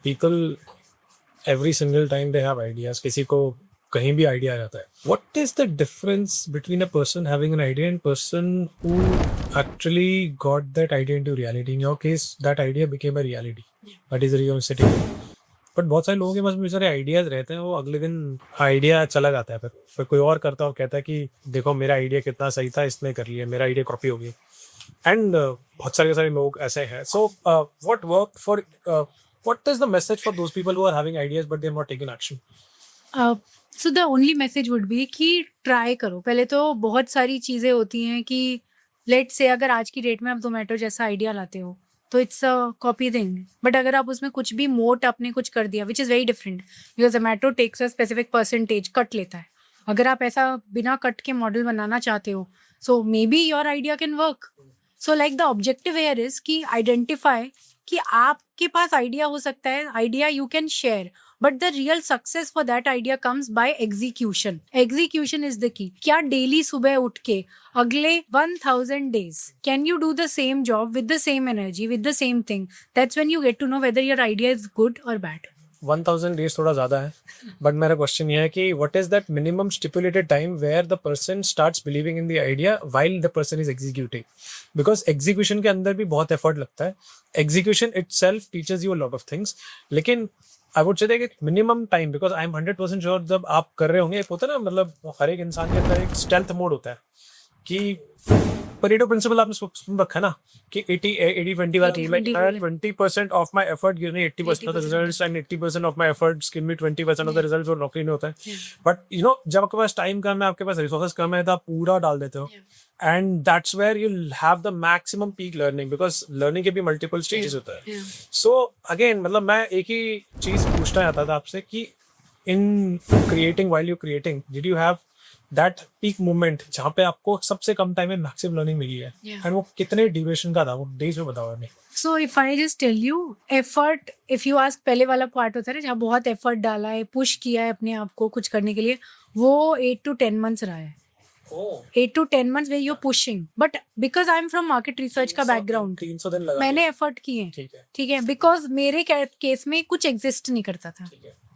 people every single time they have ideas, किसी को कहीं भी idea आ जाता है. What is the difference between a person having an idea and person who actually got that idea into reality? In your case, that idea became a reality. That is the reason I'm sitting here. But बहुत सारे लोगों के पास भी सारे ideas रहते हैं, वो अगले दिन आइडिया चला जाता है, फिर कोई और करता है और कहता है कि देखो मेरा आइडिया कितना सही था, इसने कर लिया, मेरा आइडिया कॉपी हो गई. एंड बहुत सारे लोग ऐसे हैं. So what work for what is the message for those people who are having ideas but they have not taken action? So the only message would be कि ट्राई करो. पहले तो बहुत सारी चीज़ें होती हैं कि लेट से अगर आज की डेट में आप जोमेटो जैसा आइडिया लाते हो तो it's a copy thing, but अगर आप उसमें कुछ भी मोट आपने कुछ कर दिया which is very different, because Zomato takes a specific percentage cut लेता है. अगर आप ऐसा बिना कट के मॉडल बनाना चाहते हो so may be your idea can work. So like the objective here is कि आइडेंटिफाई कि आपके पास आइडिया हो सकता है, idea you can share, but the real success for that idea comes by execution. Execution is the key. क्या daily सुबह उठ के अगले 1000 days can you do the same job with the same energy with the same thing? That's when you gate to know whether your idea is good और bad. 1000 days थोड़ा ज़्यादा है, but मेरा क्वेश्चन ये है कि what is that minimum stipulated time where the person starts believing in the idea while the person is executing? Because execution के अंदर भी बहुत effort लगता है. Execution itself teaches you a lot of things, लेकिन I would say that minimum time, because I am 100% sure जब आप कर रहे होंगे, एक होता है ना, मतलब हर एक इंसान के अंदर एक stealth mode होता है कि परेटो प्रिंसिपल आपने सुन रखा है ना कि 80-20 वाला टीम है. 20% of my effort give me 80% of the results and 80% of my efforts give me 20% of the results. और नौकरी नहीं होता है, बट यू नो जब आपके पास टाइम कम है, आपके पास रिसोर्सेज कम है, तो आप पूरा डाल देते हो. And that's where you have the maximum peak learning, because learning के भी मल्टीपल स्टेजेस होता है. सो अगेन मतलब मैं एक ही चीज पूछना चाहता था आपसे कि in creating, while you creating, did you have that peak moment जहाँ पे आपको सबसे कम टाइम में मैक्सिमम लर्निंग मिली है? एंड वो कितने ड्यूरेशन का था, वो डेज में बताओ हमें. So if I just tell you effort, if you ask, पहले वाला पार्ट होता है ना जहाँ बहुत एफर्ट डाला है, पुश किया है अपने आप को कुछ करने के लिए, वो 8 to 10 months रहा है. 8 to 10 months where you're pushing, but because I'm from market research का बैकग्राउंड, 300 दिन लगा मैंने एफर्ट किए. ठीक है. बिकॉज मेरे केस में कुछ एग्जिस्ट नहीं करता था.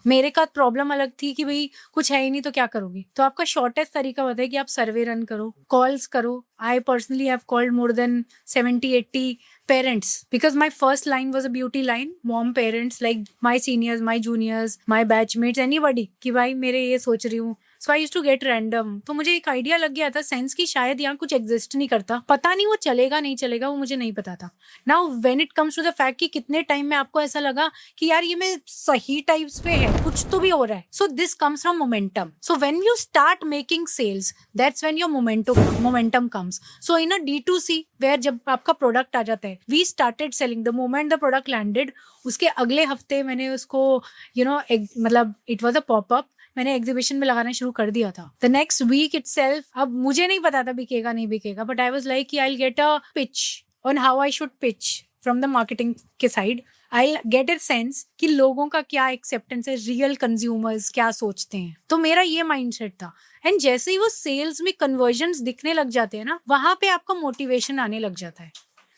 मेरे का प्रॉब्लम अलग थी कि भाई कुछ है ही नहीं तो क्या करोगे. तो आपका शॉर्टेस्ट तरीका होता है कि आप सर्वे रन करो, कॉल्स करो. I personally have called more than 70-80 parents because my first line was a beauty line. Mom, parents, like my seniors, my juniors, my batchmates, anybody कि भाई मेरे ये सोच रही हूँ. So I used to get random. तो मुझे एक आइडिया लग गया था सेंस कि शायद यहाँ कुछ एग्जिस्ट नहीं करता. पता नहीं वो चलेगा नहीं चलेगा, वो मुझे नहीं पता था. Now when it comes to the fact कि कितने टाइम में आपको ऐसा लगा कि यार ये मैं सही टाइप्स पे है, कुछ तो भी हो रहा है. So this comes from momentum. So when you start making sales, that's when your momentum comes. So in a D2C where जब आपका प्रोडक्ट आ जाता है, we started selling the moment the product landed. उसके अगले हफ्ते मैंने उसको मतलब इट वॉज अ पॉपअप, मैंने एग्जीबिशन में लगाना शुरू कर दिया था. द नेक्स्ट वीक इटसेल्फ, अब मुझे नहीं पता था बिकेगा नहीं बिकेगा, बट आई वाज लाइक कि I will get a pitch on how I should pitch from the marketing के side. I will get a sense कि लोगों का क्या एक्सेप्टेंस है, रियल कंज्यूमर्स क्या सोचते हैं. तो मेरा ये माइंडसेट था. एंड जैसे ही वो सेल्स में कन्वर्जन्स दिखने लग जाते हैं ना, वहां पे आपका मोटिवेशन आने लग जाता है.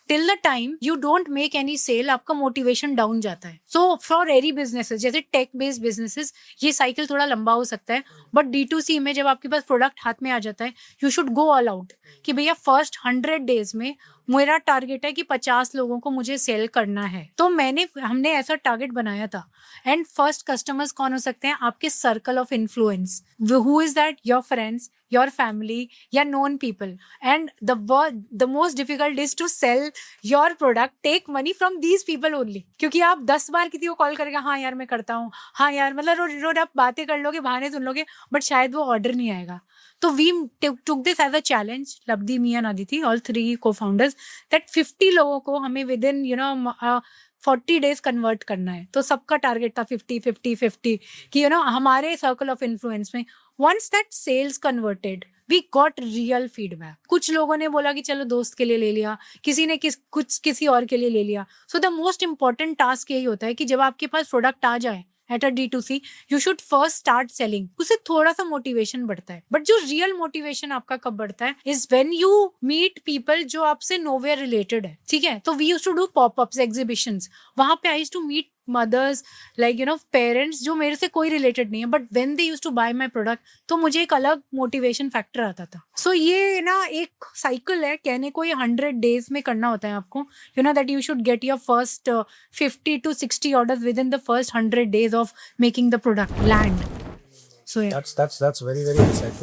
Till the time you don't make any sale, आपका मोटिवेशन डाउन जाता है. सो फॉर एनी बिजनेसेस, जैसे टेक बेस्ड बिजनेसेस, ये साइकिल थोड़ा लंबा हो सकता है, बट D2C में जब आपके पास प्रोडक्ट हाथ में आ जाता है, you should go all out कि भैया फर्स्ट 100 days में मेरा टारगेट है कि 50 लोगों को मुझे सेल करना है. तो हमने ऐसा टारगेट बनाया था. एंड फर्स्ट कस्टमर्स कौन हो सकते हैं? आपके circle of influence. Who is that? Your friends, your family या known people. And the most difficult is to sell your product, take money from these people only. क्योंकि आप 10 बार किसी को कॉल करेगा, हाँ यार मैं करता हूँ, हाँ यार, मतलब रोज आप बातें कर लोगे, बहाने सुन लोगे, बट शायद वो ऑर्डर नहीं आएगा. तो we took this as a challenge, Labdhi, me and Aditi, all 3 co-founders, that 50 लोगों को हमें within 40 days कन्वर्ट करना है. तो सबका टारगेट था 50-50-50 कि हमारे सर्कल ऑफ इन्फ्लुएंस में. Once that sales converted, we got real feedback. कुछ लोगों ने बोला कि चलो दोस्त के लिए ले लिया, किसी ने किसी और के लिए ले लिया. So the most important task यही होता है कि जब आपके पास प्रोडक्ट आ जाए at a D2C, you should first start selling. उससे थोड़ा सा मोटिवेशन बढ़ता है, बट जो रियल मोटिवेशन आपका कब बढ़ता है is when you meet people जो आपसे नोवेयर रिलेटेड है. ठीक है, तो we used to do popups, exhibitions. वहां पे I used to meet mothers like you know parents जो मेरे से कोई रिलेटेड नहीं है, but when they used to buy my product तो मुझे एक अलग मोटिवेशन फैक्टर आता था. सो ये ना एक साइकिल है, कहने को ये 100 डेज में करना होता है आपको. You know that you should get your first 50 to 60 orders with in the first 100 days of making the product land. So yeah. That's very insightful.